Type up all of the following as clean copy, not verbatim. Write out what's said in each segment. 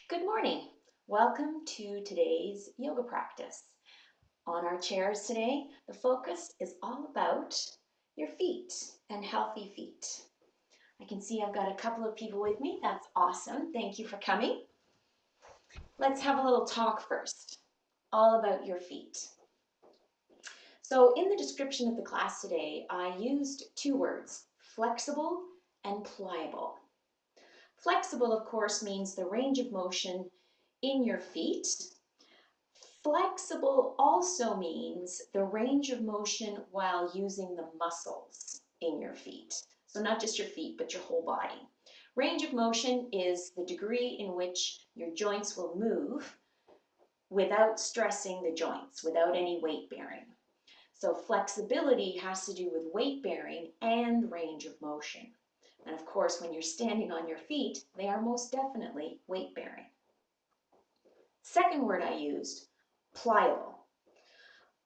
Good morning. Welcome to today's yoga practice. On our chairs today, the focus is all about your feet and healthy feet. I can see I've got a couple of people with me. That's awesome. Thank you for coming. Let's have a little talk first, all about your feet. So in the description of the class today, I used two words, flexible and pliable. Flexible, of course, means the range of motion in your feet. Flexible also means the range of motion while using the muscles in your feet. So not just your feet, but your whole body. Range of motion is the degree in which your joints will move without stressing the joints, without any weight bearing. So flexibility has to do with weight bearing and range of motion. And of course, when you're standing on your feet, they are most definitely weight bearing. Second word I used, pliable.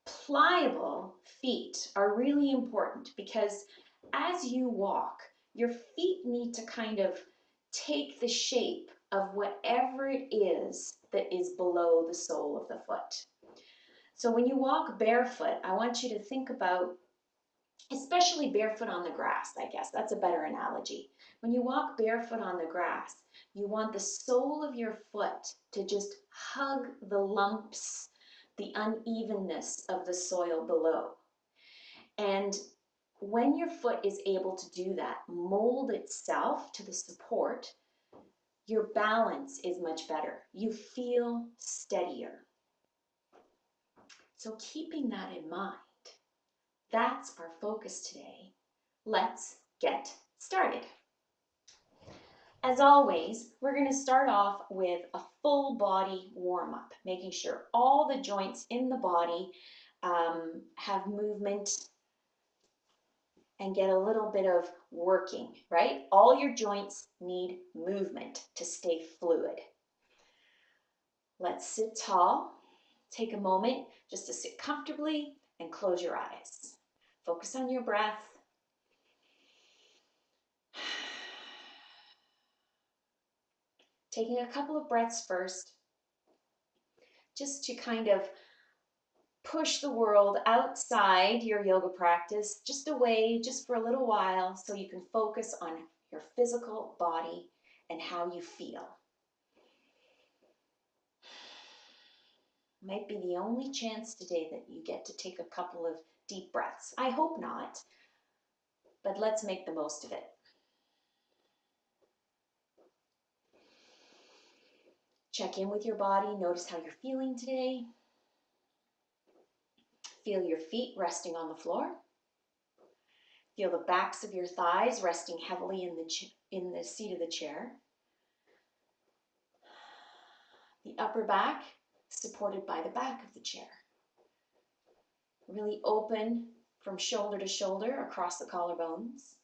Pliable feet are really important because as you walk, your feet need to kind of take the shape of whatever it is that is below the sole of the foot. So when you walk barefoot, I want you to think about, especially barefoot on the grass, I guess that's a better analogy. When you walk barefoot on the grass, you want the sole of your foot to just hug the lumps, the unevenness of the soil below. And when your foot is able to do that, mold itself to the support, your balance is much better. You feel steadier. So keeping that in mind, that's our focus today. Let's get started. As always, we're going to start off with a full body warm-up, making sure all the joints in the body have movement and get a little bit of working, right? All your joints need movement to stay fluid. Let's sit tall. Take a moment just to sit comfortably and close your eyes. Focus on your breath. Taking a couple of breaths first, just to kind of push the world outside your yoga practice, just away, just for a little while, so you can focus on your physical body and how you feel. Might be the only chance today that you get to take a couple of deep breaths. I hope not, but let's make the most of it. Check in with your body. Notice how you're feeling today. Feel your feet resting on the floor. Feel the backs of your thighs resting heavily in the seat of the chair. The upper back supported by the back of the chair. Really open from shoulder to shoulder across the collarbones.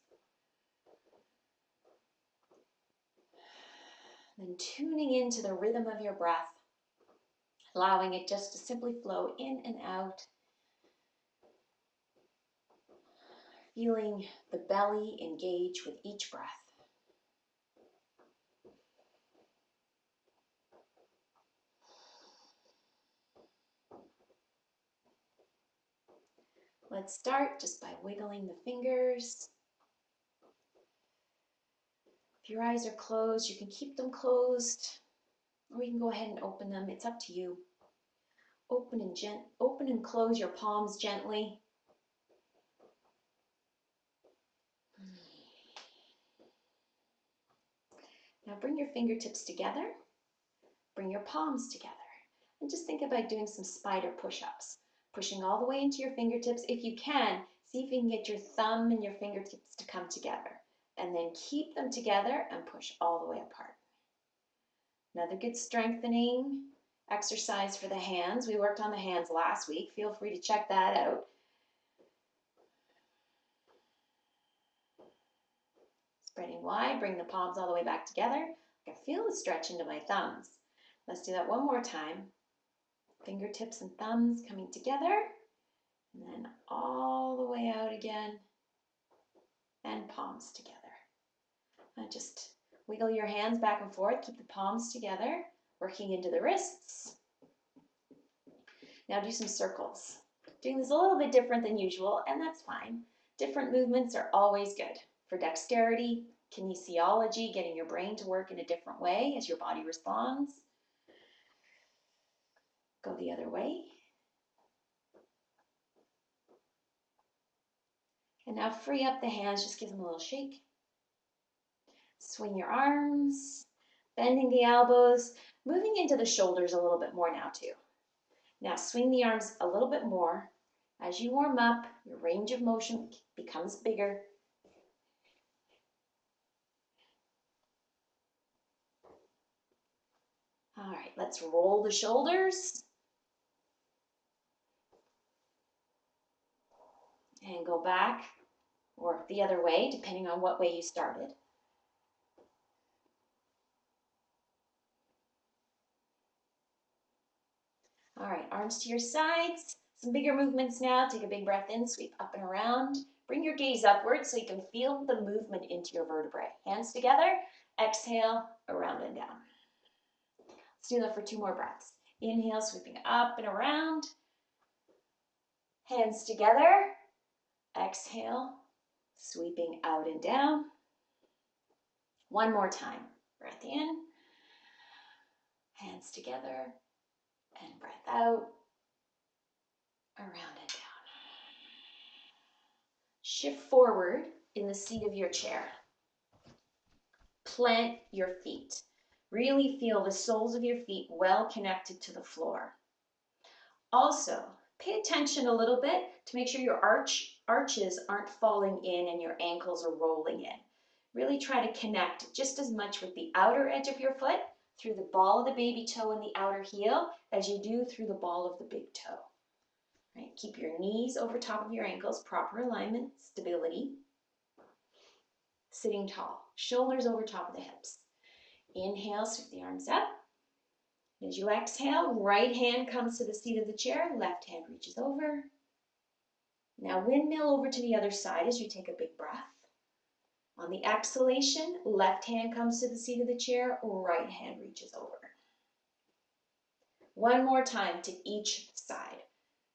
Then tuning into the rhythm of your breath, allowing it just to simply flow in and out. Feeling the belly engage with each breath. Let's start just by wiggling the fingers. If your eyes are closed, you can keep them closed, or you can go ahead and open them. It's up to you. Open and close your palms gently. Now bring your fingertips together. Bring your palms together. And just think about doing some spider push-ups. Pushing all the way into your fingertips. If you can, see if you can get your thumb and your fingertips to come together. And then keep them together and push all the way apart. Another good strengthening exercise for the hands. We worked on the hands last week. Feel free to check that out. Spreading wide, bring the palms all the way back together. I can feel the stretch into my thumbs. Let's do that one more time. Fingertips and thumbs coming together, and then all the way out again, and palms together. And just wiggle your hands back and forth, keep the palms together, working into the wrists. Now do some circles. Doing this a little bit different than usual, and that's fine. Different movements are always good for dexterity, kinesiology, getting your brain to work in a different way as your body responds. Go the other way. And now free up the hands, just give them a little shake. Swing your arms, bending the elbows, moving into the shoulders a little bit more now too. Now swing the arms a little bit more. As you warm up, your range of motion becomes bigger. All right, let's roll the shoulders. And go back or the other way, depending on what way you started. All right, arms to your sides. Some bigger movements now. Take a big breath in, sweep up and around. Bring your gaze upward so you can feel the movement into your vertebrae. Hands together, exhale, around and down. Let's do that for 2 more breaths. Inhale, sweeping up and around. Hands together, exhale, sweeping out and down. 1 more time. Breath in, hands together, and breath out, around and down. Shift forward in the seat of your chair. Plant your feet. Really feel the soles of your feet well connected to the floor. Also, pay attention a little bit to make sure your arches aren't falling in and your ankles are rolling in. Really try to connect just as much with the outer edge of your foot through the ball of the baby toe and the outer heel as you do through the ball of the big toe. Right? Keep your knees over top of your ankles, proper alignment, stability. Sitting tall, shoulders over top of the hips. Inhale, sweep the arms up. As you exhale, right hand comes to the seat of the chair, left hand reaches over. Now windmill over to the other side as you take a big breath. On the exhalation, left hand comes to the seat of the chair, right hand reaches over. 1 more time to each side.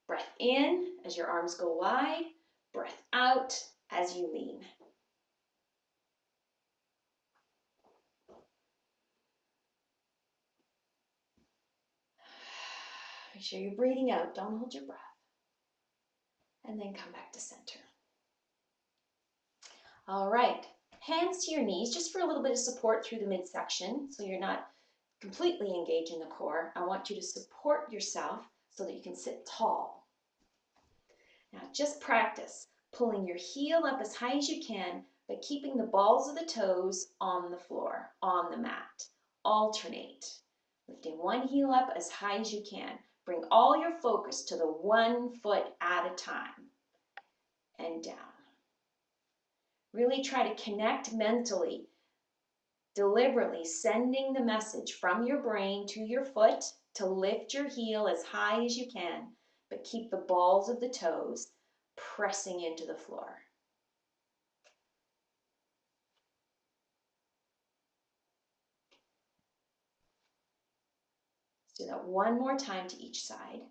Breath in as your arms go wide, breath out as you lean. Make sure you're breathing out, don't hold your breath. And then come back to center. All right, hands to your knees just for a little bit of support through the midsection so you're not completely engaged in the core. I want you to support yourself so that you can sit tall. Now just practice pulling your heel up as high as you can, but keeping the balls of the toes on the floor, on the mat. Alternate. Lifting one heel up as high as you can. Bring all your focus to the 1 foot at a time and down. Really try to connect mentally, deliberately sending the message from your brain to your foot to lift your heel as high as you can, but keep the balls of the toes pressing into the floor. Let's do that 1 more time to each side.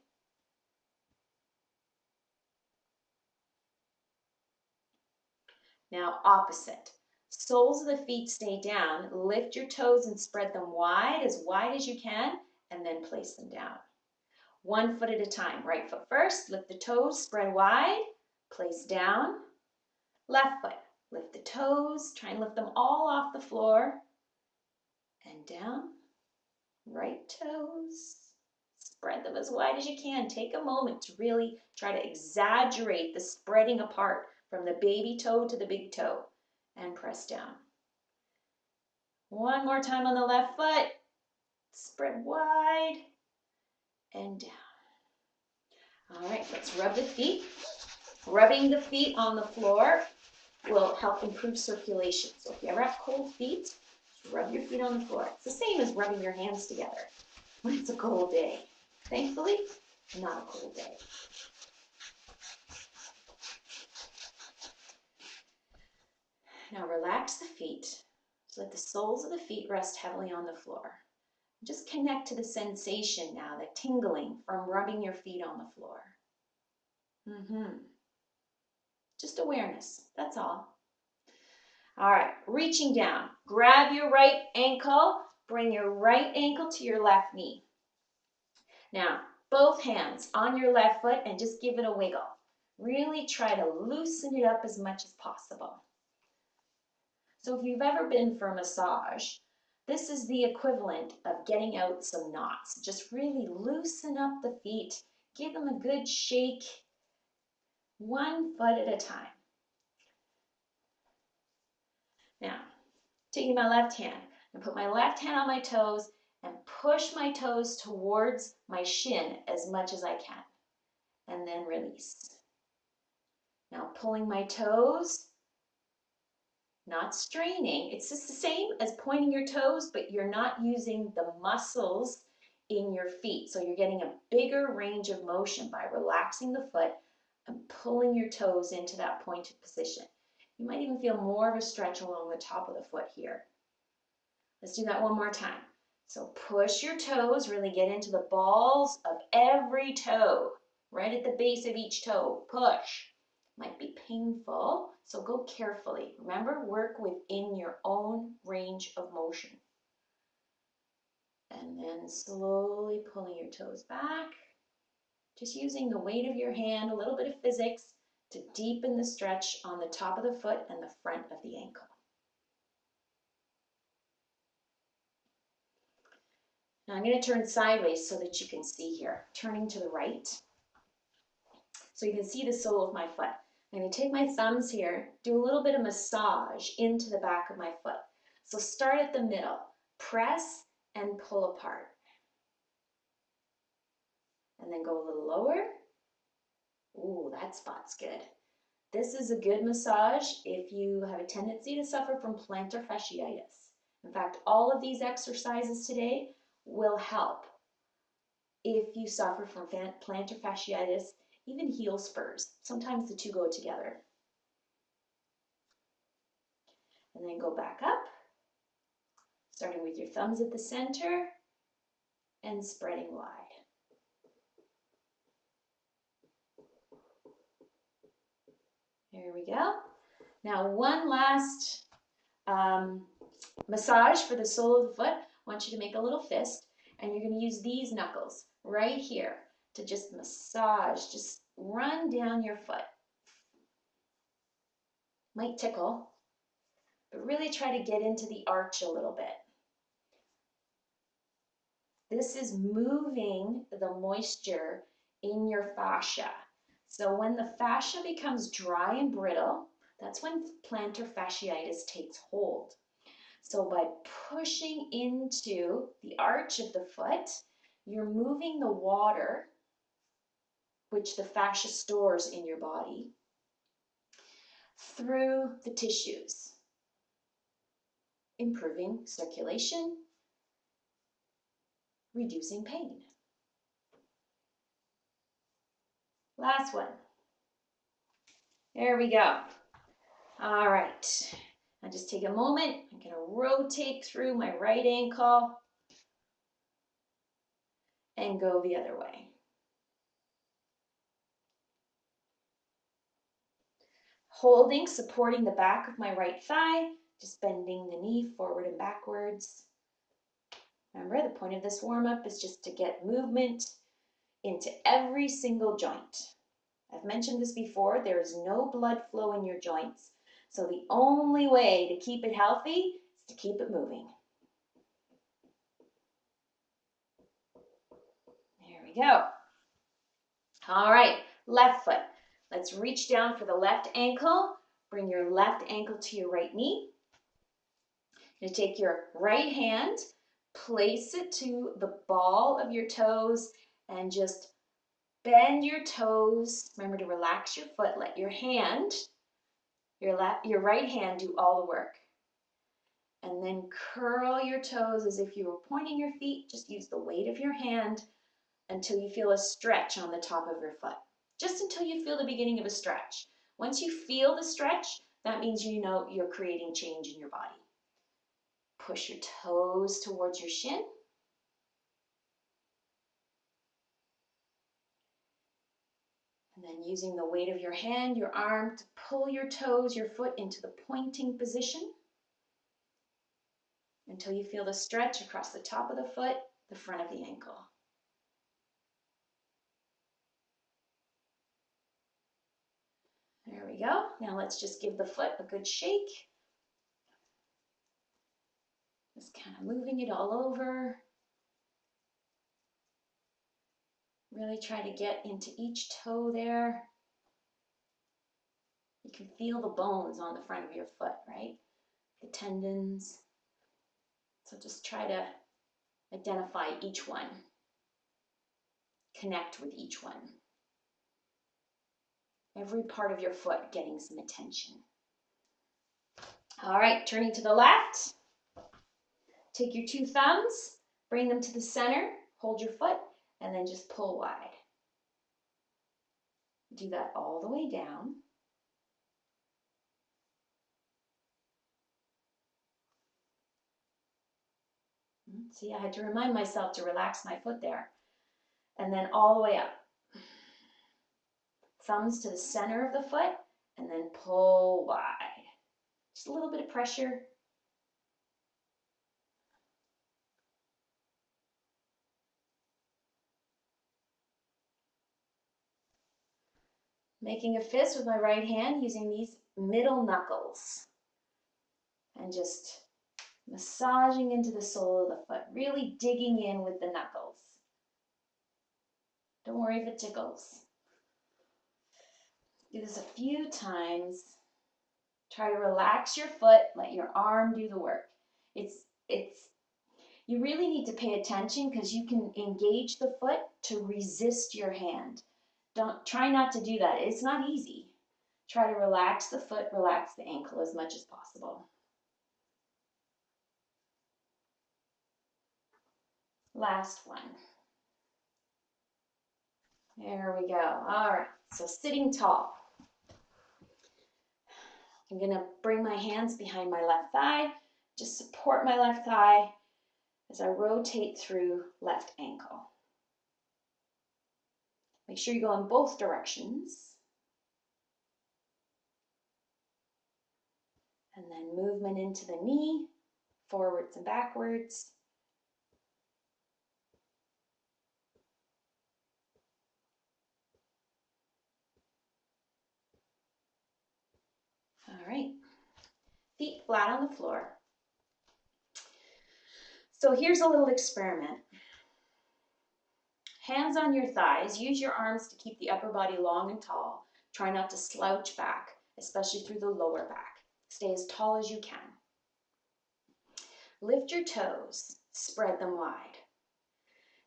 Now opposite. Soles of the feet stay down. Lift your toes and spread them wide as you can, and then place them down. 1 foot at a time. Right foot first, lift the toes, spread wide, place down. Left foot, lift the toes, try and lift them all off the floor, and down. Right toes, spread them as wide as you can. Take a moment to really try to exaggerate the spreading apart from the baby toe to the big toe, and press down. 1 more time on the left foot, spread wide, and down. All right, let's rub the feet. Rubbing the feet on the floor will help improve circulation. So if you ever have cold feet, rub your feet on the floor. It's the same as rubbing your hands together when it's a cold day. Thankfully, not a cold day. Now relax the feet. Let the soles of the feet rest heavily on the floor. Just connect to the sensation now, the tingling from rubbing your feet on the floor. Just awareness, that's all. All right, reaching down. Grab your right ankle, bring your right ankle to your left knee. Now, both hands on your left foot and just give it a wiggle. Really try to loosen it up as much as possible. So if you've ever been for a massage, this is the equivalent of getting out some knots. Just really loosen up the feet, give them a good shake, one foot at a time. Now, taking my left hand, and put my left hand on my toes and push my toes towards my shin as much as I can, and then release. Now pulling my toes, not straining. It's just the same as pointing your toes, but you're not using the muscles in your feet. So you're getting a bigger range of motion by relaxing the foot and pulling your toes into that pointed position. You might even feel more of a stretch along the top of the foot here. Let's do that one more time. So push your toes, really get into the balls of every toe, right at the base of each toe. Push. Might be painful, so go carefully. Remember, work within your own range of motion. And then slowly pulling your toes back, just using the weight of your hand, a little bit of physics, to deepen the stretch on the top of the foot and the front of the ankle. Now I'm going to turn sideways so that you can see here. Turning to the right, so you can see the sole of my foot. I'm going to take my thumbs here, do a little bit of massage into the back of my foot. So start at the middle, press and pull apart. And then go a little lower. Ooh, that spot's good. This is a good massage if you have a tendency to suffer from plantar fasciitis. In fact, all of these exercises today will help if you suffer from plantar fasciitis, even heel spurs. Sometimes the two go together. And then go back up, starting with your thumbs at the center and spreading wide. There we go. Now one last massage for the sole of the foot. I want you to make a little fist, and you're going to use these knuckles right here to just massage, just run down your foot. Might tickle, but really try to get into the arch a little bit. This is moving the moisture in your fascia. So when the fascia becomes dry and brittle, that's when plantar fasciitis takes hold. So by pushing into the arch of the foot, you're moving the water, which the fascia stores in your body, through the tissues, improving circulation, reducing pain. Last one. There we go. All right. Now just take a moment. I'm going to rotate through my right ankle and go the other way. Holding, supporting the back of my right thigh, just bending the knee forward and backwards. Remember, the point of this warm-up is just to get movement into every single joint. I've mentioned this before, there is no blood flow in your joints, so the only way to keep it healthy is to keep it moving. There we go. All right, left foot. Let's reach down for the left ankle. Bring your left ankle to your right knee. You're going to take your right hand, place it to the ball of your toes, and just bend your toes. Remember to relax your foot. Let your hand, your right hand do all the work. And then curl your toes as if you were pointing your feet. Just use the weight of your hand until you feel a stretch on the top of your foot. Just until you feel the beginning of a stretch. Once you feel the stretch, that means you know you're creating change in your body. Push your toes towards your shin. And then using the weight of your hand, your arm to pull your toes, your foot into the pointing position until you feel the stretch across the top of the foot, the front of the ankle. There we go. Now let's just give the foot a good shake. Just kind of moving it all over. Really try to get into each toe there. You can feel the bones on the front of your foot, right? The tendons. So just try to identify each one. Connect with each one. Every part of your foot getting some attention. All right, turning to the left. Take your two thumbs, bring them to the center, hold your foot, and then just pull wide. Do that all the way down. See, I had to remind myself to relax my foot there. And then all the way up. Thumbs to the center of the foot, and then pull wide. Just a little bit of pressure. Making a fist with my right hand using these middle knuckles. And just massaging into the sole of the foot, really digging in with the knuckles. Don't worry if it tickles. Do this a few times. Try to relax your foot, let your arm do the work. You really need to pay attention because you can engage the foot to resist your hand. Try not to do that. It's not easy. Try to relax the foot, relax the ankle as much as possible. Last one. There we go. All right, so sitting tall. I'm gonna bring my hands behind my left thigh, just support my left thigh as I rotate through left ankle. Make sure you go in both directions. And then movement into the knee, forwards and backwards. All right, feet flat on the floor. So here's a little experiment. Hands on your thighs, use your arms to keep the upper body long and tall. Try not to slouch back, especially through the lower back. Stay as tall as you can. Lift your toes, spread them wide.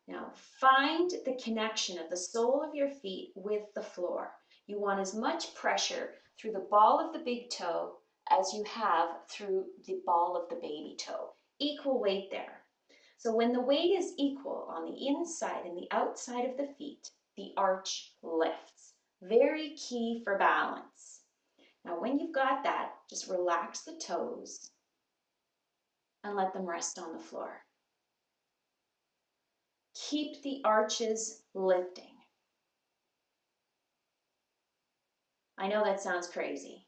Now find the connection of the sole of your feet with the floor. You want as much pressure through the ball of the big toe as you have through the ball of the baby toe. Equal weight there. So when the weight is equal on the inside and the outside of the feet, the arch lifts. Very key for balance. Now when you've got that, just relax the toes and let them rest on the floor. Keep the arches lifting. I know that sounds crazy,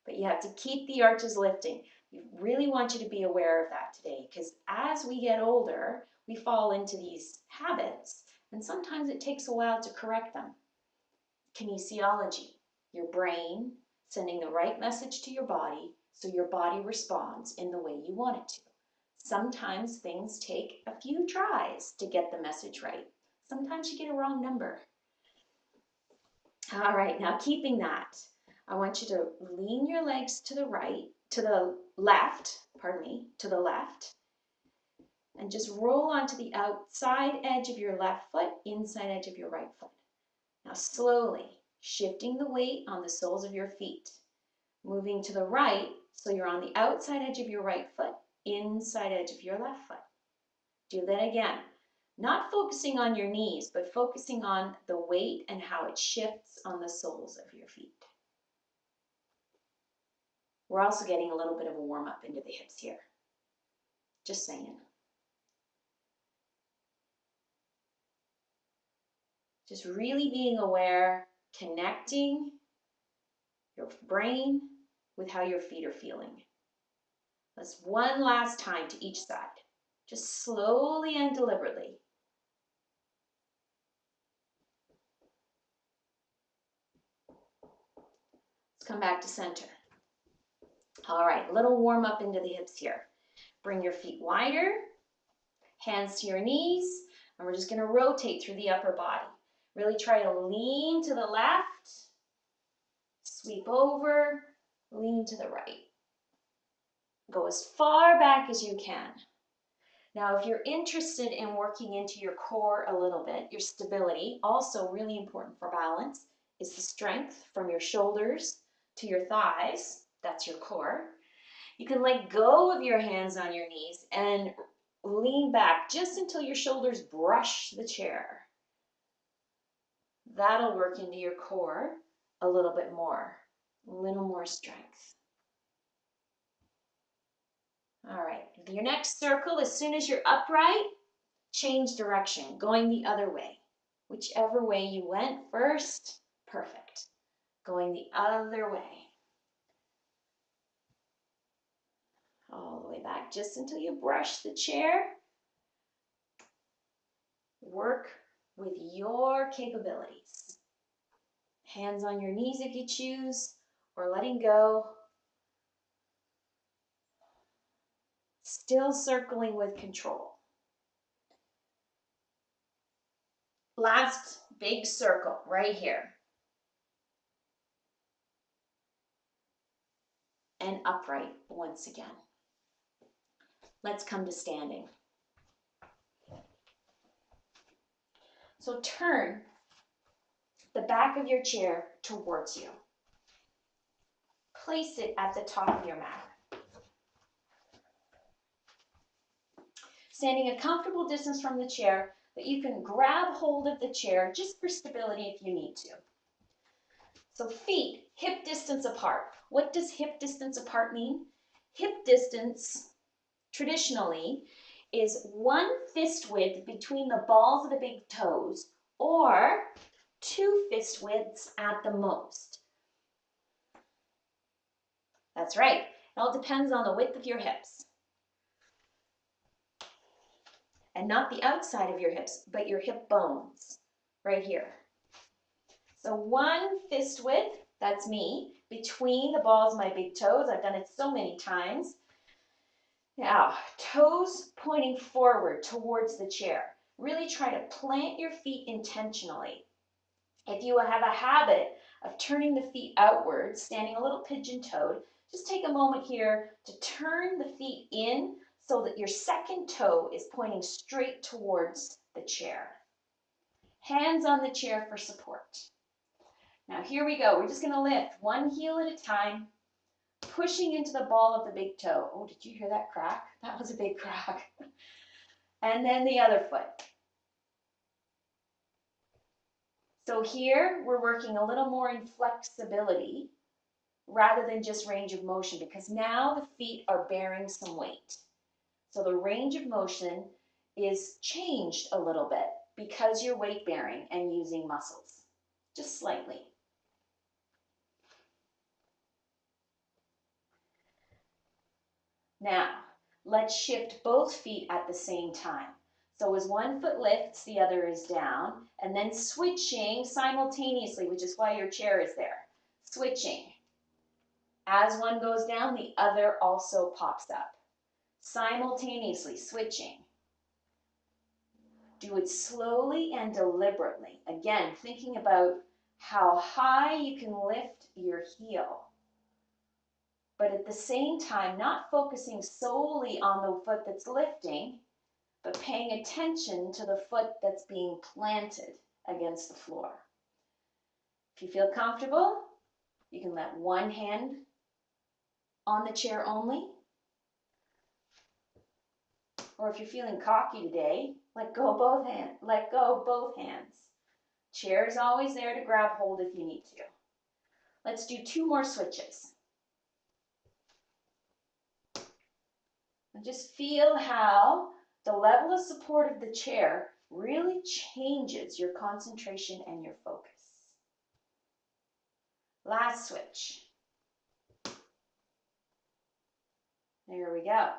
but you have to keep the arches lifting. We really want you to be aware of that today because as we get older, we fall into these habits and sometimes it takes a while to correct them. Kinesiology, your brain sending the right message to your body so your body responds in the way you want it to. Sometimes things take a few tries to get the message right. Sometimes you get a wrong number. All right, now keeping that, I want you to lean your legs to the left, and just roll onto the outside edge of your left foot, inside edge of your right foot. Now slowly shifting the weight on the soles of your feet, moving to the right so you're on the outside edge of your right foot, inside edge of your left foot. Do that again. Not focusing on your knees, but focusing on the weight and how it shifts on the soles of your feet. We're also getting a little bit of a warm up into the hips here. Just saying. Just really being aware connecting your brain with how your feet are feeling. Let's one last time to each side. Just slowly and deliberately. Let's come back to center. All right, a little warm up into the hips here. Bring your feet wider, hands to your knees, and we're just going to rotate through the upper body. Really try to lean to the left, sweep over, lean to the right. Go as far back as you can. Now, if you're interested in working into your core a little bit, your stability, also really important for balance, is the strength from your shoulders to your thighs. That's your core. You can let go of your hands on your knees and lean back just until your shoulders brush the chair. That'll work into your core a little bit more, a little more strength. All right, your next circle, as soon as you're upright, change direction, going the other way. Whichever way you went first, perfect. Going the other way. All the way back, just until you brush the chair. Work with your capabilities. Hands on your knees if you choose, or letting go. Still circling with control. Last big circle right here. And upright once again. Let's come to standing. So turn the back of your chair towards you. Place it at the top of your mat. Standing a comfortable distance from the chair, that you can grab hold of the chair just for stability if you need to. So feet hip distance apart. What does hip distance apart mean? Hip distance traditionally is 1 fist width between the balls of the big toes, or 2 fist widths at the most. That's right. It all depends on the width of your hips. And not the outside of your hips, but your hip bones, right here. So 1 fist width, that's me, between the balls of my big toes. I've done it so many times. Now, toes pointing forward towards the chair. Really try to plant your feet intentionally. If you have a habit of turning the feet outwards, standing a little pigeon-toed, just take a moment here to turn the feet in so that your second toe is pointing straight towards the chair. Hands on the chair for support. Now here we go. We're just going to lift one heel at a time, pushing into the ball of the big toe. Oh, did you hear that crack? That was a big crack. And then the other foot. So here we're working a little more in flexibility rather than just range of motion, because now the feet are bearing some weight. So the range of motion is changed a little bit because you're weight bearing and using muscles, just slightly. Now, let's shift both feet at the same time. So as one foot lifts, the other is down, and then switching simultaneously, which is why your chair is there. Switching. As one goes down, the other also pops up. Simultaneously switching. Do it slowly and deliberately. Again, thinking about how high you can lift your heel. But at the same time, not focusing solely on the foot that's lifting, but paying attention to the foot that's being planted against the floor. If you feel comfortable, you can let one hand on the chair only. Or if you're feeling cocky today, let go both hands. Chair is always there to grab hold if you need to. Let's do 2 more switches. And just feel how the level of support of the chair really changes your concentration and your focus. Last switch. There we go.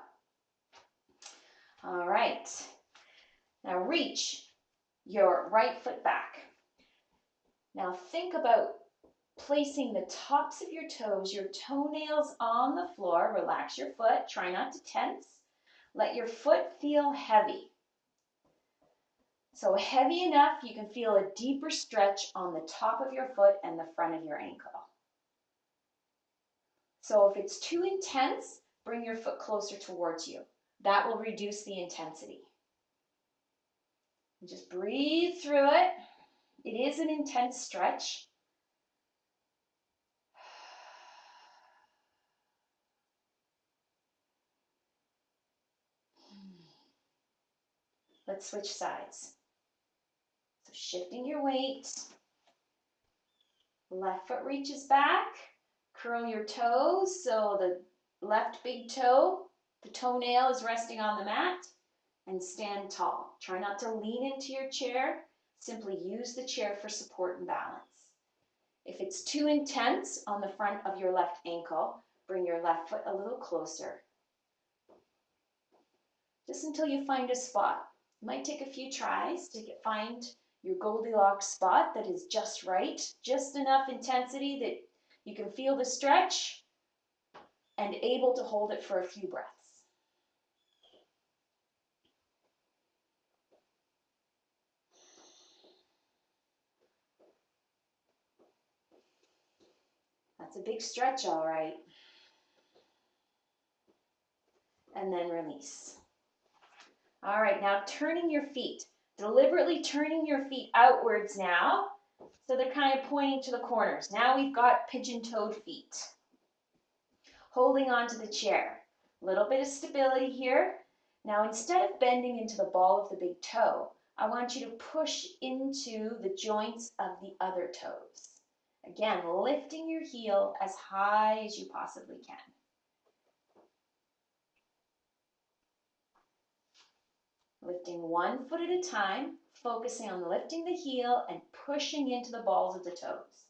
All right. Now reach your right foot back. Now think about placing the tops of your toes, your toenails on the floor. Relax your foot. Try not to tense. Let your foot feel heavy. So heavy enough you can feel a deeper stretch on the top of your foot and the front of your ankle. So if it's too intense, bring your foot closer towards you. That will reduce the intensity. And just breathe through it. It is an intense stretch. Let's switch sides. So shifting your weight. Left foot reaches back. Curl your toes so the left big toe, the toenail is resting on the mat, and stand tall. Try not to lean into your chair. Simply use the chair for support and balance. If it's too intense on the front of your left ankle, bring your left foot a little closer. Just until you find a spot. It might take a few tries to find your Goldilocks spot that is just right, just enough intensity that you can feel the stretch and able to hold it for a few breaths. That's a big stretch, all right. And then release. All right, now turning your feet. Deliberately turning your feet outwards now. So they're kind of pointing to the corners. Now we've got pigeon-toed feet. Holding onto the chair. A little bit of stability here. Now instead of bending into the ball of the big toe, I want you to push into the joints of the other toes. Again, lifting your heel as high as you possibly can. Lifting one foot at a time, focusing on lifting the heel and pushing into the balls of the toes.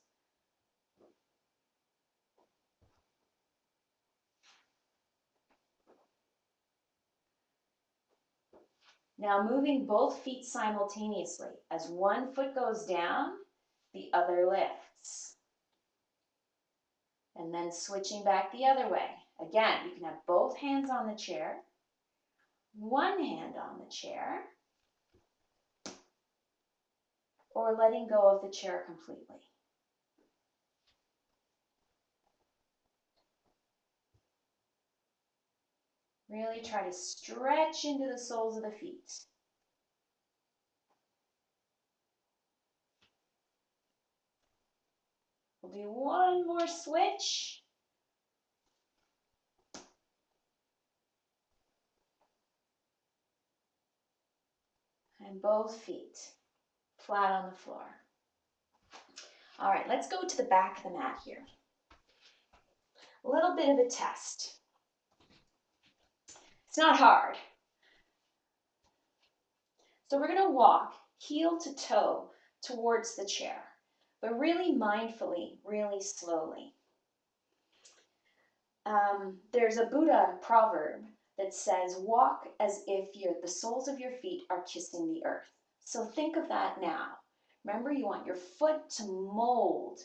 Now moving both feet simultaneously. As one foot goes down, the other lifts. And then switching back the other way. Again, you can have both hands on the chair, one hand on the chair, or letting go of the chair completely. Really try to stretch into the soles of the feet. We'll do one more switch. And both feet flat on the floor. All right, let's go to the back of the mat here. A little bit of a test. It's not hard. So we're going to walk heel to toe towards the chair, but really mindfully, really slowly. There's a Buddha proverb that says, walk as if the soles of your feet are kissing the earth. So think of that now. Remember, you want your foot to mold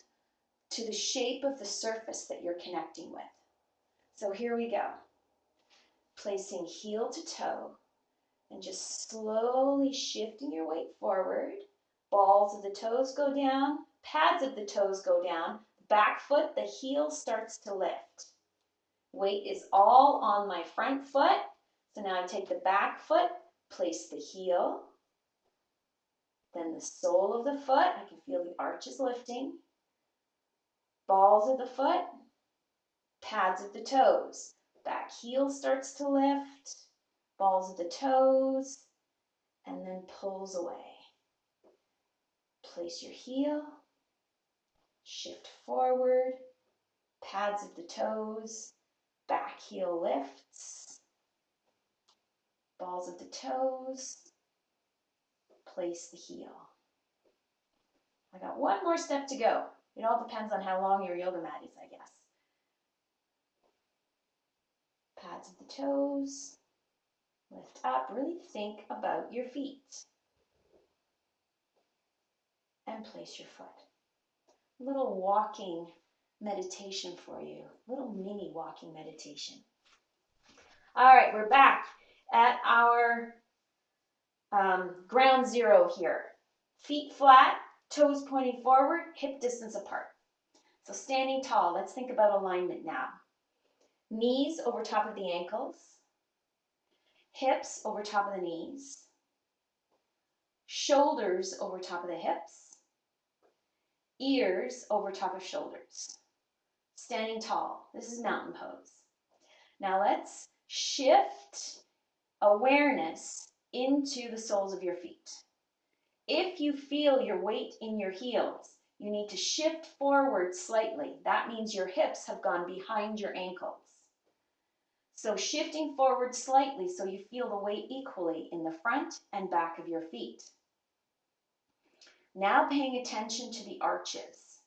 to the shape of the surface that you're connecting with. So here we go. Placing heel to toe and just slowly shifting your weight forward. Balls of the toes go down, pads of the toes go down, back foot, the heel starts to lift. Weight is all on my front foot. So now I take the back foot, place the heel, then the sole of the foot. I can feel the arches lifting. Balls of the foot, pads of the toes. Back heel starts to lift, balls of the toes, and then pulls away. Place your heel, shift forward, pads of the toes, back heel lifts, balls of the toes, place the heel. I got one more step to go. It all depends on how long your yoga mat is, I guess. Pads of the toes. Lift up. Really think about your feet. And place your foot. A little walking meditation for you. A little mini walking meditation. All right, we're back at our ground zero here. Feet flat, toes pointing forward, hip distance apart. So standing tall, let's think about alignment now. Knees over top of the ankles, hips over top of the knees, shoulders over top of the hips, ears over top of shoulders. Standing tall, this is mountain pose. Now let's shift awareness into the soles of your feet. If you feel your weight in your heels, you need to shift forward slightly. That means your hips have gone behind your ankles. So shifting forward slightly so you feel the weight equally in the front and back of your feet. Now paying attention to the arches.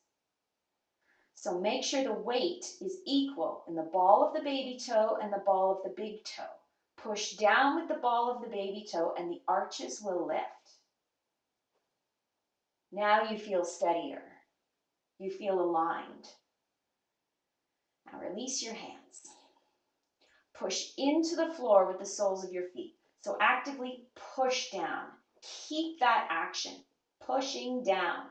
So make sure the weight is equal in the ball of the baby toe and the ball of the big toe. Push down with the ball of the baby toe and the arches will lift. Now you feel steadier. You feel aligned. Now release your hands. Push into the floor with the soles of your feet. So actively push down. Keep that action. Pushing down.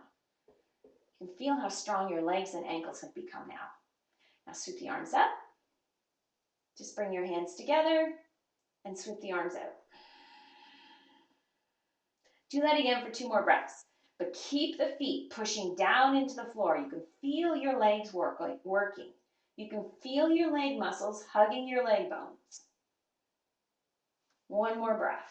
You can feel how strong your legs and ankles have become now. Now sweep the arms up. Just bring your hands together and sweep the arms out. Do that again for 2 more breaths. But keep the feet pushing down into the floor. You can feel your legs working. You can feel your leg muscles hugging your leg bones. 1 more breath.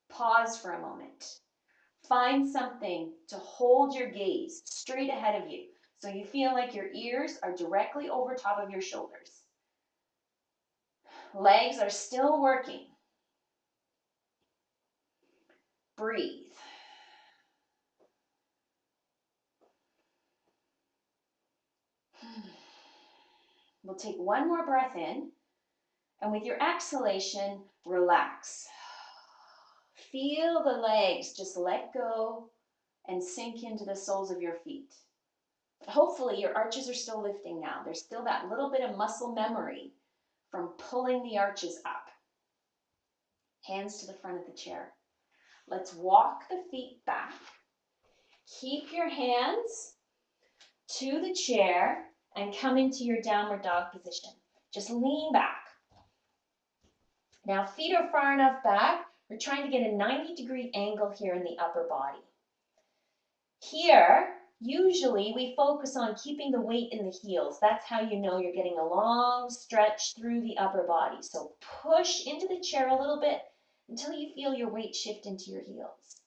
Pause for a moment. Find something to hold your gaze straight ahead of you so you feel like your ears are directly over top of your shoulders. Legs are still working. Breathe. We'll take 1 more breath in, and with your exhalation, relax. Feel the legs just let go and sink into the soles of your feet. Hopefully your arches are still lifting now. There's still that little bit of muscle memory from pulling the arches up. Hands to the front of the chair. Let's walk the feet back. Keep your hands to the chair and come into your downward dog position. Just lean back. Now feet are far enough back. We're trying to get a 90-degree angle here in the upper body. Here, usually we focus on keeping the weight in the heels. That's how you know you're getting a long stretch through the upper body. So push into the chair a little bit until you feel your weight shift into your heels.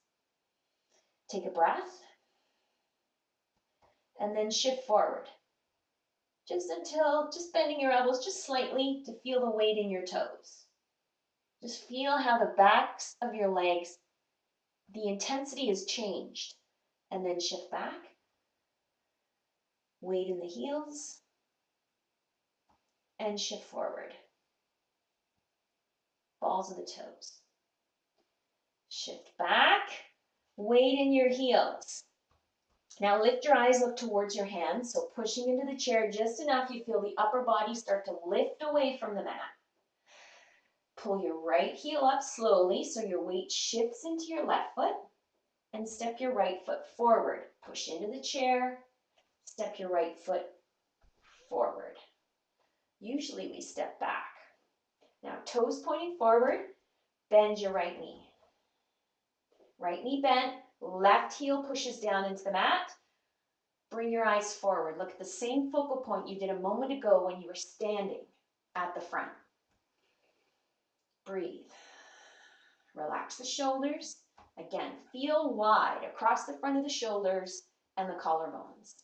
Take a breath and then shift forward. Just bending your elbows just slightly to feel the weight in your toes. Just feel how the backs of your legs, the intensity has changed. And then shift back. Weight in the heels. And shift forward. Balls of the toes. Shift back. Weight in your heels. Now lift your eyes, look towards your hands. So pushing into the chair just enough you feel the upper body start to lift away from the mat. Pull your right heel up slowly so your weight shifts into your left foot. And step your right foot forward. Push into the chair. Step your right foot forward. Usually we step back. Now toes pointing forward. Bend your right knee. Right knee bent. Left heel pushes down into the mat. Bring your eyes forward. Look at the same focal point you did a moment ago when you were standing at the front. Breathe. Relax the shoulders. Again, feel wide across the front of the shoulders and the collarbones.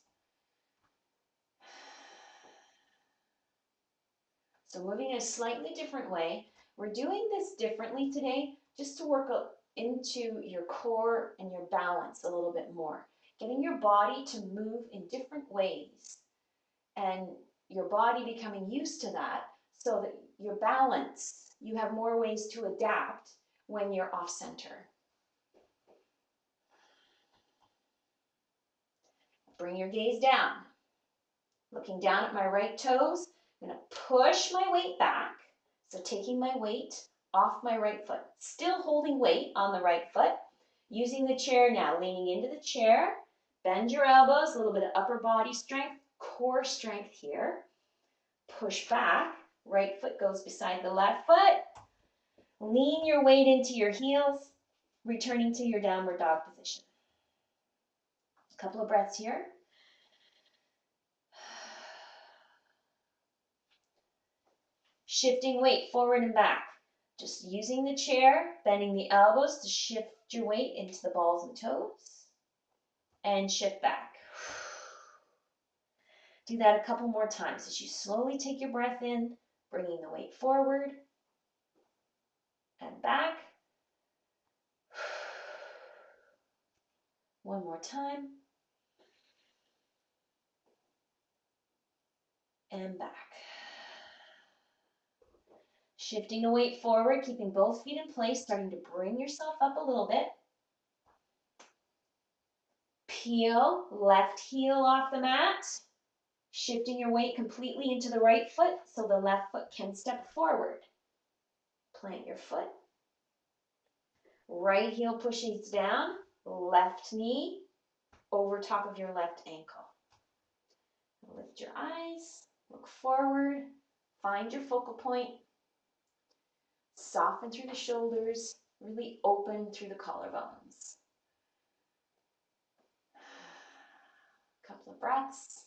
So moving in a slightly different way, We're doing this differently today just to work into your core and your balance a little bit more. Getting your body to move in different ways and your body becoming used to that so that your balance, you have more ways to adapt when you're off center. Bring your gaze down. Looking down at my right toes, I'm going to push my weight back. So taking my weight off my right foot. Still holding weight on the right foot. Using the chair now, leaning into the chair. Bend your elbows, a little bit of upper body strength, core strength here. Push back. Right foot goes beside the left foot. Lean your weight into your heels, returning to your downward dog position. A couple of breaths here. Shifting weight forward and back. Just using the chair, bending the elbows to shift your weight into the balls and toes. And shift back. Do that a couple more times as you slowly take your breath in, bringing the weight forward and back. One more time. And back. Shifting the weight forward, keeping both feet in place, starting to bring yourself up a little bit. Peel, left heel off the mat. Shifting your weight completely into the right foot so the left foot can step forward. Plant your foot. Right heel pushes down, left knee over top of your left ankle. Lift your eyes, look forward, find your focal point. Soften through the shoulders, really open through the collarbones. Couple of breaths.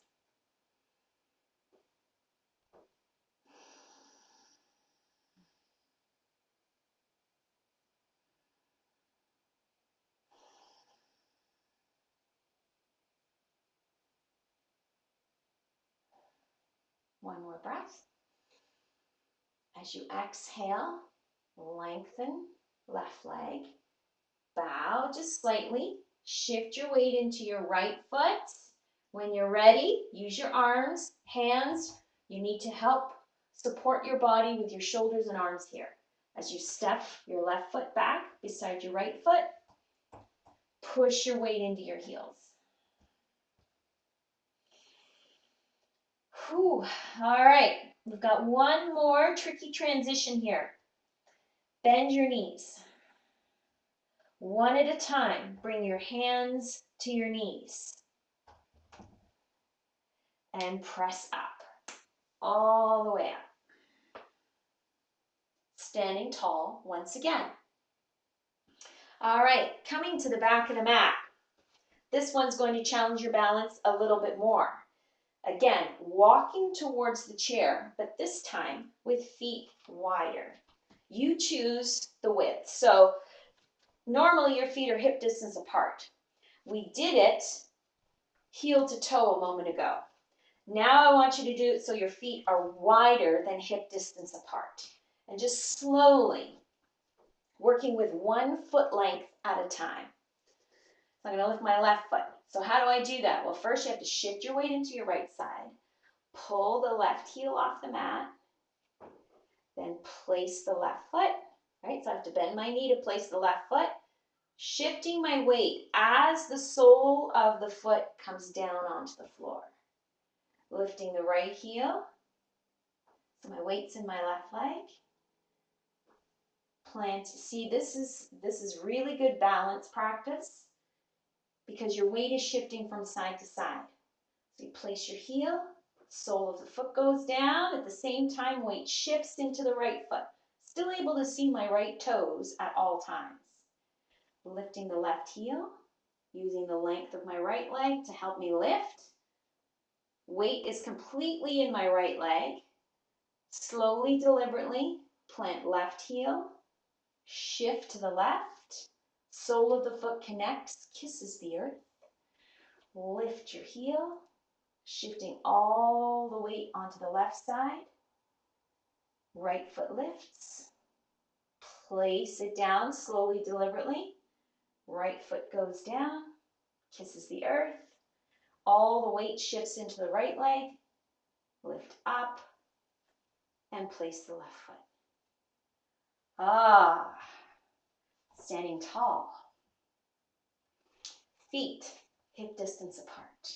One more breath. As you exhale, lengthen left leg. Bow just slightly. Shift your weight into your right foot. When you're ready, use your arms, hands. You need to help support your body with your shoulders and arms here. As you step your left foot back beside your right foot, push your weight into your heels. Whew. All right, we've got one more tricky transition here. Bend your knees. One at a time, bring your hands to your knees. And press up, all the way up. Standing tall once again. All right, coming to the back of the mat. This one's going to challenge your balance a little bit more. Again, walking towards the chair, but this time with feet wider. You choose the width. So normally your feet are hip distance apart. We did it heel to toe a moment ago. Now I want you to do it so your feet are wider than hip distance apart. And just slowly working with 1 foot length at a time. So I'm going to lift my left foot. So how do I do that? Well, first you have to shift your weight into your right side. Pull the left heel off the mat. Then place the left foot. Right? So I have to bend my knee to place the left foot. Shifting my weight as the sole of the foot comes down onto the floor. Lifting the right heel. So my weight's in my left leg. Plant. See, this is really good balance practice because your weight is shifting from side to side. So you place your heel, sole of the foot goes down. At the same time, weight shifts into the right foot. Still able to see my right toes at all times. Lifting the left heel, using the length of my right leg to help me lift. Weight is completely in my right leg. Slowly, deliberately, plant left heel, shift to the left, sole of the foot connects, kisses the earth. Lift your heel, shifting all the weight onto the left side. Right foot lifts, Place it down slowly, deliberately. Right foot goes down, kisses the earth. All the weight shifts into the right leg. Lift up and place the left foot. Ah, standing tall. Feet hip distance apart.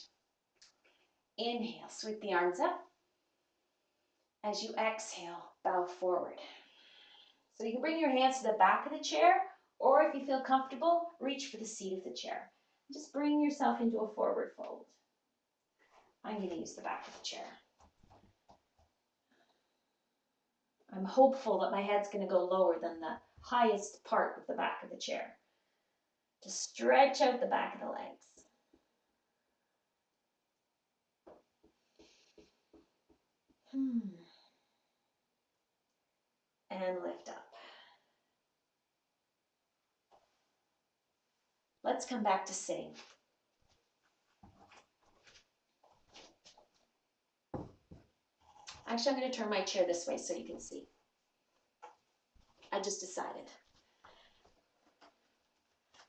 Inhale, sweep the arms up. As you exhale, bow forward. So you can bring your hands to the back of the chair, or if you feel comfortable, reach for the seat of the chair. Just bring yourself into a forward fold. I'm going to use the back of the chair. I'm hopeful that my head's going to go lower than the highest part of the back of the chair. Just stretch out the back of the legs. And lift up. Let's come back to sitting. Actually, I'm going to turn my chair this way so you can see. I just decided.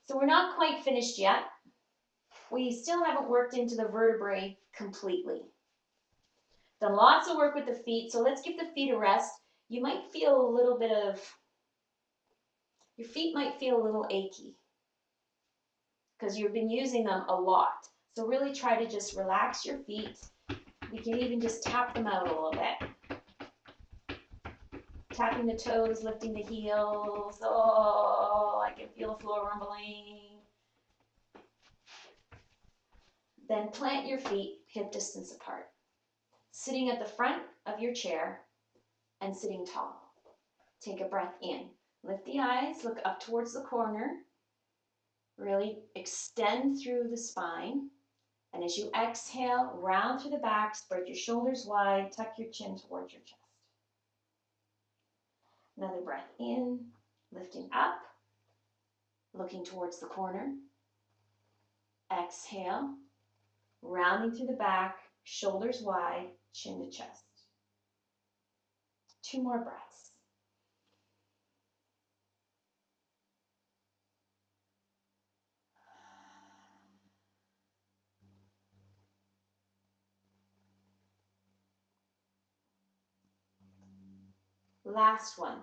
So we're not quite finished yet. We still haven't worked into the vertebrae completely. Done lots of work with the feet, so let's give the feet a rest. You might feel a little bit of, your feet might feel a little achy because you've been using them a lot. So really try to just relax your feet. We can even just tap them out a little bit. Tapping the toes, lifting the heels. Oh, I can feel the floor rumbling. Then plant your feet hip distance apart. Sitting at the front of your chair and sitting tall. Take a breath in. Lift the eyes, look up towards the corner. Really extend through the spine. And as you exhale, round through the back, spread your shoulders wide, tuck your chin towards your chest. Another breath in, lifting up, looking towards the corner. Exhale, rounding through the back, shoulders wide, chin to chest. 2 more breaths. Last one.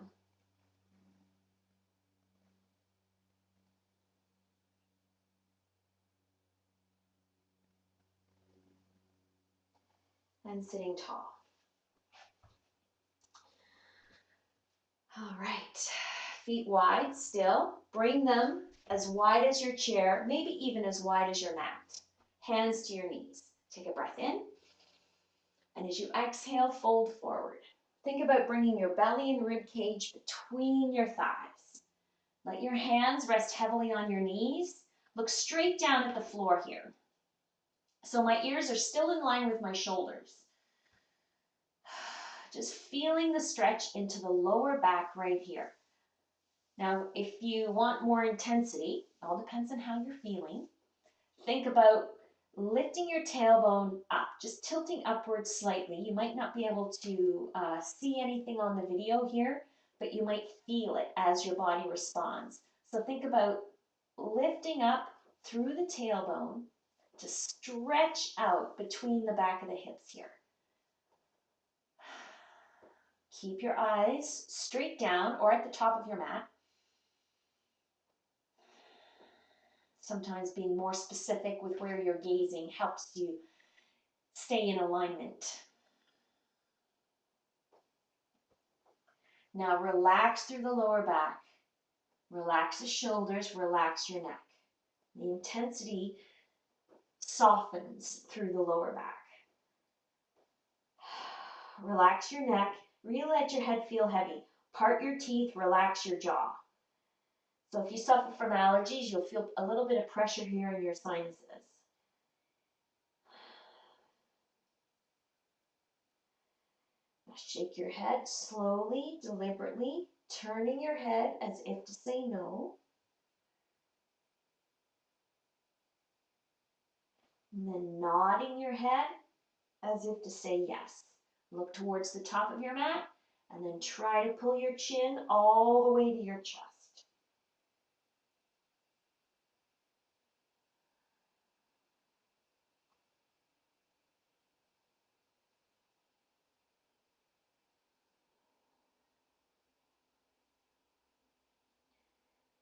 And sitting tall. All right, feet wide still. Bring them as wide as your chair, maybe even as wide as your mat. Hands to your knees. Take a breath in. And as you exhale, fold forward. Think about bringing your belly and rib cage between your thighs. Let your hands rest heavily on your knees. Look straight down at the floor here. So my ears are still in line with my shoulders. Just feeling the stretch into the lower back right here. Now, if you want more intensity, it all depends on how you're feeling. Think about lifting your tailbone up, just tilting upwards slightly. You might not be able to see anything on the video here, but you might feel it as your body responds. So think about lifting up through the tailbone to stretch out between the back of the hips here. Keep your eyes straight down or at the top of your mat. Sometimes being more specific with where you're gazing helps you stay in alignment. Now relax through the lower back. Relax the shoulders, relax your neck. The intensity softens through the lower back. Relax your neck. Really let your head feel heavy. Part your teeth, relax your jaw. So if you suffer from allergies, you'll feel a little bit of pressure here in your sinuses. Now shake your head slowly, deliberately, turning your head as if to say no. And then nodding your head as if to say yes. Look towards the top of your mat And then try to pull your chin all the way to your chest.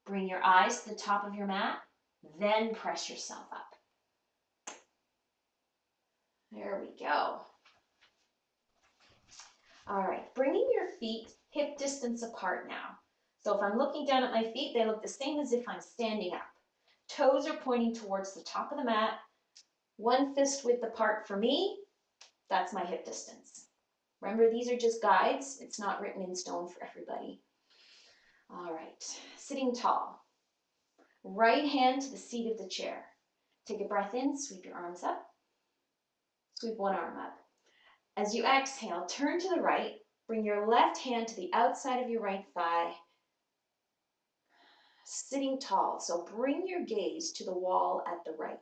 Bring your eyes to the top of your mat, then press yourself up. There we go. All right, bringing your feet hip distance apart now. So if I'm looking down at my feet, they look the same as if I'm standing up. Toes are pointing towards the top of the mat. One fist width apart for me, that's my hip distance. Remember, these are just guides. It's not written in stone for everybody. All right, sitting tall. Right hand to the seat of the chair. Take a breath in, sweep your arms up. Sweep one arm up. As you exhale, turn to the right. Bring your left hand to the outside of your right thigh. Sitting tall, so bring your gaze to the wall at the right.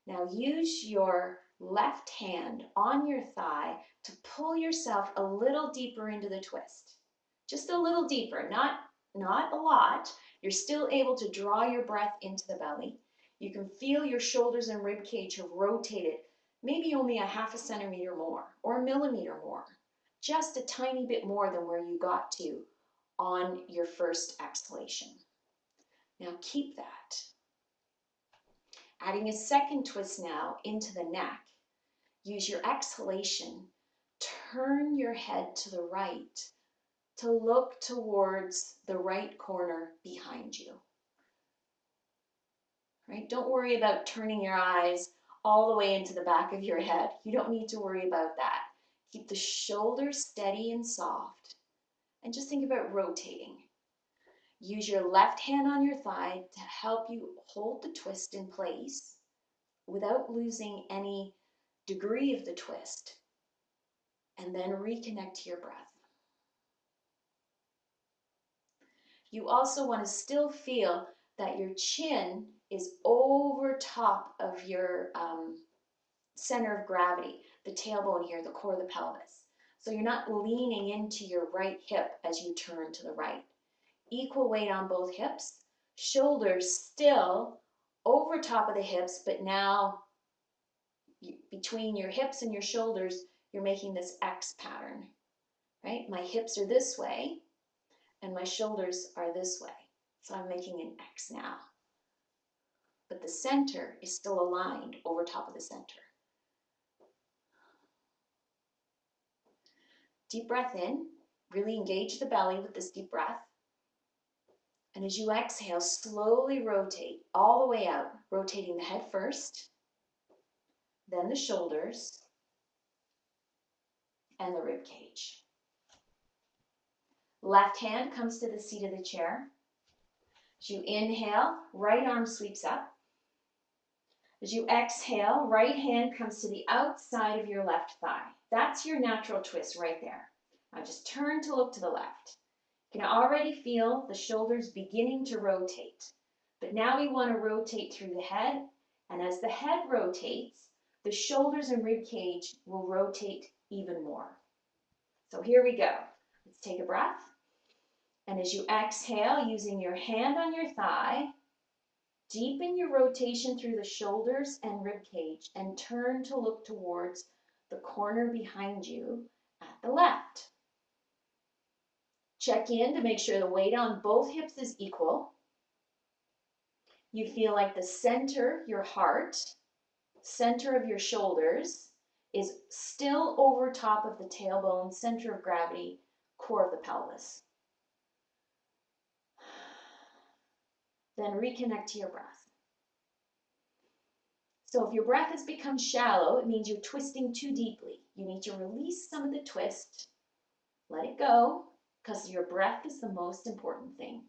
Now use your left hand on your thigh to pull yourself a little deeper into the twist. Just a little deeper, not a lot. You're still able to draw your breath into the belly. You can feel your shoulders and rib cage have rotated maybe only a half a centimeter more or a millimeter more. Just a tiny bit more than where you got to on your first exhalation. Now keep that. Adding a second twist now into the neck. Use your exhalation. Turn your head to the right to look towards the right corner behind you. Right? Don't worry about turning your eyes all the way into the back of your head. You don't need to worry about that. Keep the shoulders steady and soft. And just think about rotating. Use your left hand on your thigh to help you hold the twist in place without losing any degree of the twist. And then reconnect to your breath. You also want to still feel that your chin is over top of your center of gravity, the tailbone here, the core of the pelvis. So you're not leaning into your right hip as you turn to the right. Equal weight on both hips, shoulders still over top of the hips, but now between your hips and your shoulders, you're making this X pattern, right? My hips are this way and my shoulders are this way. So I'm making an X now. But the center is still aligned over top of the center. Deep breath in, really engage the belly with this deep breath. And as you exhale, slowly rotate all the way out, rotating the head first, then the shoulders, and the rib cage. Left hand comes to the seat of the chair. As you inhale, right arm sweeps up. As you exhale, right hand comes to the outside of your left thigh. That's your natural twist right there. Now just turn to look to the left. You can already feel the shoulders beginning to rotate. But now we want to rotate through the head. And as the head rotates, the shoulders and rib cage will rotate even more. So here we go. Let's take a breath. And as you exhale, using your hand on your thigh, deepen your rotation through the shoulders and rib cage and turn to look towards the corner behind you at the left. Check in to make sure the weight on both hips is equal. You feel like the center, your heart, center of your shoulders is still over top of the tailbone, center of gravity, core of the pelvis. Then reconnect to your breath. So if your breath has become shallow, it means you're twisting too deeply. You need to release some of the twist, let it go, because your breath is the most important thing.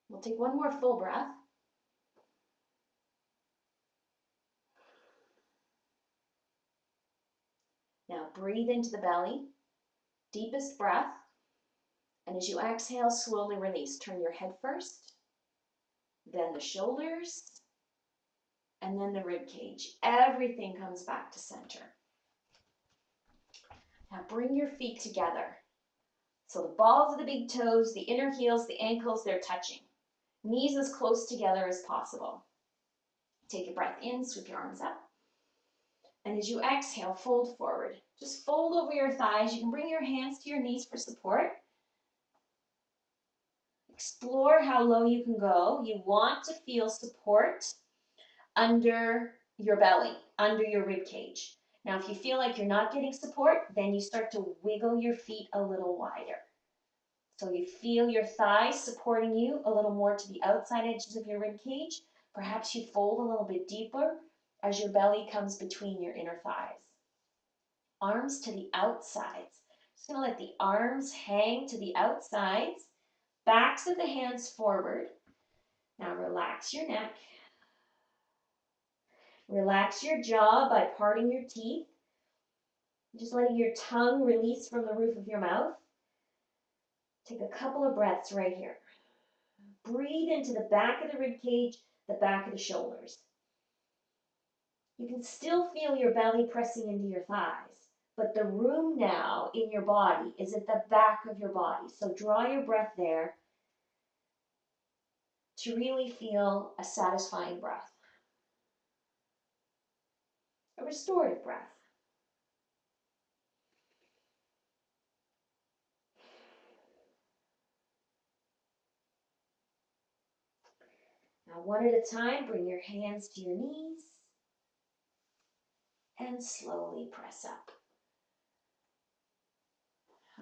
We'll take one more full breath. Now breathe into the belly, deepest breath. And as you exhale, slowly release. Turn your head first, then the shoulders, and then the rib cage. Everything comes back to center. Now bring your feet together. So the balls of the big toes, the inner heels, the ankles, they're touching. Knees as close together as possible. Take a breath in, sweep your arms up. And as you exhale, fold forward. Just fold over your thighs. You can bring your hands to your knees for support. Explore how low you can go. You want to feel support under your belly, under your rib cage. Now, if you feel like you're not getting support, then you start to wiggle your feet a little wider. So you feel your thighs supporting you a little more to the outside edges of your rib cage. Perhaps you fold a little bit deeper as your belly comes between your inner thighs. Arms to the outsides. Just going to let the arms hang to the outsides. Backs of the hands forward. Now relax your neck. Relax your jaw by parting your teeth. Just letting your tongue release from the roof of your mouth. Take a couple of breaths right here. Breathe into the back of the rib cage, the back of the shoulders. You can still feel your belly pressing into your thighs, but the room now in your body is at the back of your body. So draw your breath there to really feel a satisfying breath, a restorative breath. Now, one at a time, bring your hands to your knees and slowly press up.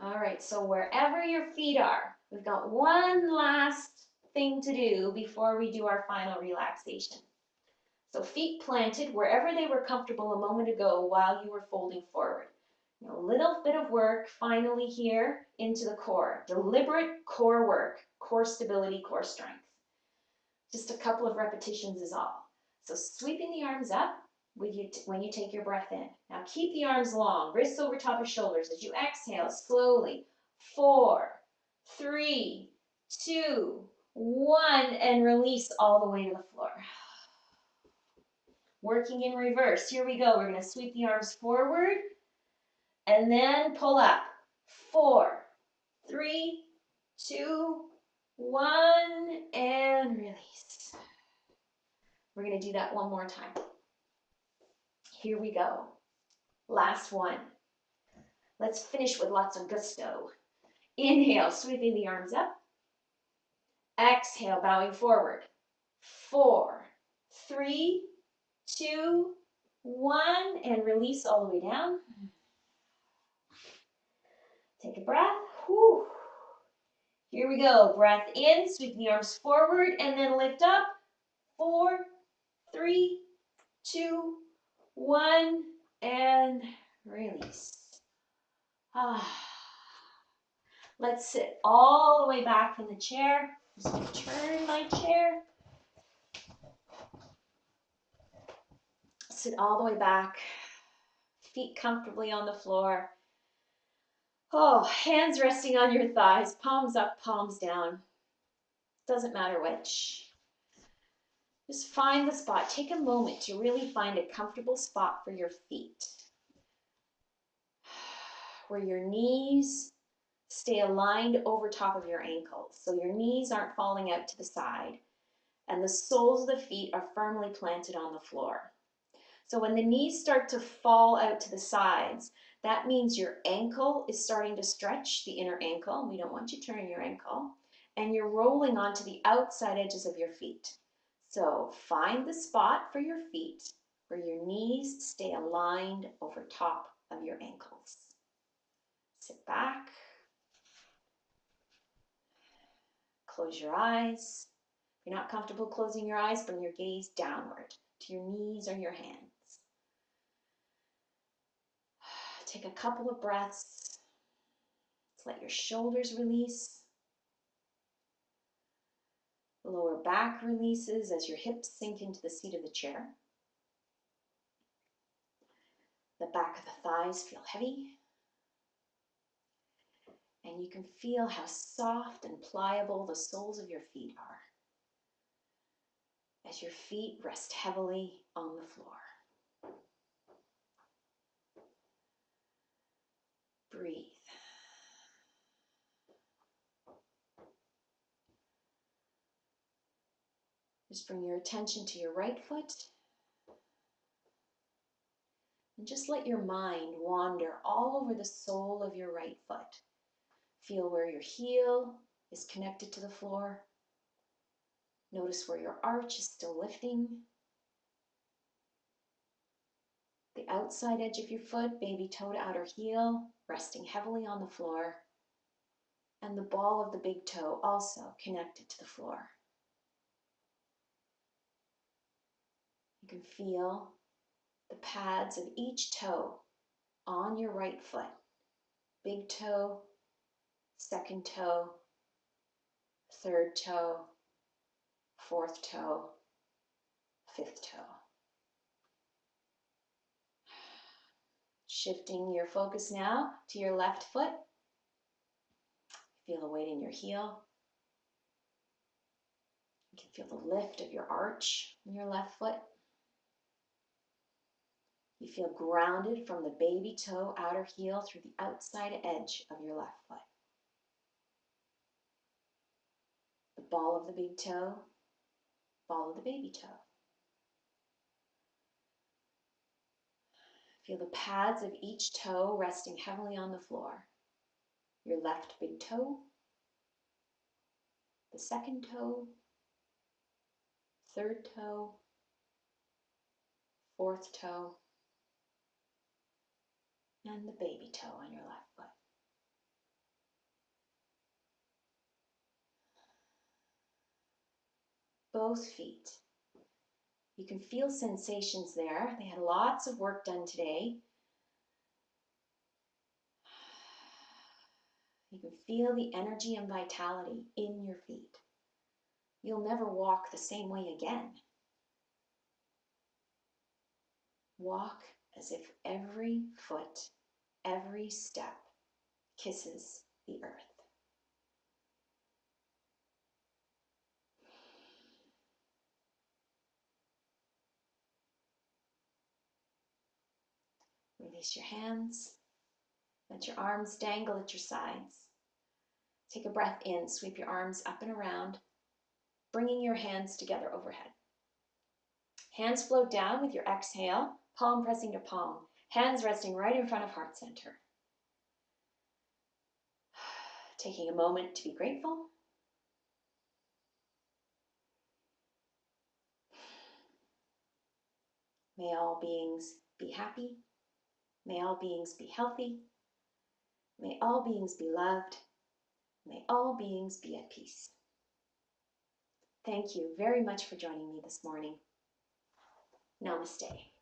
All right, so wherever your feet are, we've got one last thing to do before we do our final relaxation. So feet planted wherever they were comfortable a moment ago while you were folding forward. A little bit of work finally here into the core. Deliberate core work, core stability, core strength. Just a couple of repetitions is all. So sweeping the arms up when you take your breath in. Now keep the arms long, wrists over top of shoulders. As you exhale, slowly. 4, 3, 2, 1, and release all the way to the floor. Working in reverse. Here we go. We're going to sweep the arms forward and then pull up. 4, 3, 2, 1, and release. We're going to do that one more time. Here we go. Last one. Let's finish with lots of gusto. Inhale, sweeping the arms up. Exhale, bowing forward. 4, 3, 2, 1, and release all the way down. Take a breath. Whew. Here we go. Breath in, sweep the arms forward, and then lift up. 4, 3, 2, 1, and release. Let's sit all the way back in the chair. Just going to turn my chair. Sit all the way back. Feet comfortably on the floor. Oh, hands resting on your thighs, palms up, palms down. Doesn't matter which. Just find the spot. Take a moment to really find a comfortable spot for your feet, where your knees stay aligned over top of your ankles. So your knees aren't falling out to the side, and the soles of the feet are firmly planted on the floor. So when the knees start to fall out to the sides, that means your ankle is starting to stretch, the inner ankle. We don't want you turning your ankle. And you're rolling onto the outside edges of your feet. So find the spot for your feet where your knees stay aligned over top of your ankles. Sit back. Close your eyes. If you're not comfortable closing your eyes, bring your gaze downward to your knees or your hands. Take a couple of breaths. Let your shoulders release. The lower back releases as your hips sink into the seat of the chair. The back of the thighs feel heavy. And you can feel how soft and pliable the soles of your feet are. as your feet rest heavily on the floor. Breathe. Just bring your attention to your right foot and just let your mind wander all over the sole of your right foot. Feel where your heel is connected to the floor. Notice where your arch is still lifting. The outside edge of your foot, baby toe to outer heel, resting heavily on the floor. And the ball of the big toe also connected to the floor. You can feel the pads of each toe on your right foot. Big toe, second toe, third toe, fourth toe, fifth toe. Shifting your focus now to your left foot. Feel the weight in your heel. You can feel the lift of your arch in your left foot. You feel grounded from the baby toe outer heel through the outside edge of your left foot. The ball of the big toe, ball of the baby toe. Feel the pads of each toe resting heavily on the floor. Your left big toe, the second toe, third toe, fourth toe, and the baby toe on your left foot. Both feet. You can feel sensations there. They had lots of work done today. You can feel the energy and vitality in your feet. You'll never walk the same way again. Walk as if every foot, every step kisses the earth. Release your hands. Let your arms dangle at your sides. Take a breath in, sweep your arms up and around, bringing your hands together overhead. Hands float down with your exhale, palm pressing to palm, hands resting right in front of heart center. Taking a moment to be grateful. May all beings be happy. May all beings be healthy. May all beings be loved. May all beings be at peace. Thank you very much for joining me this morning. Namaste.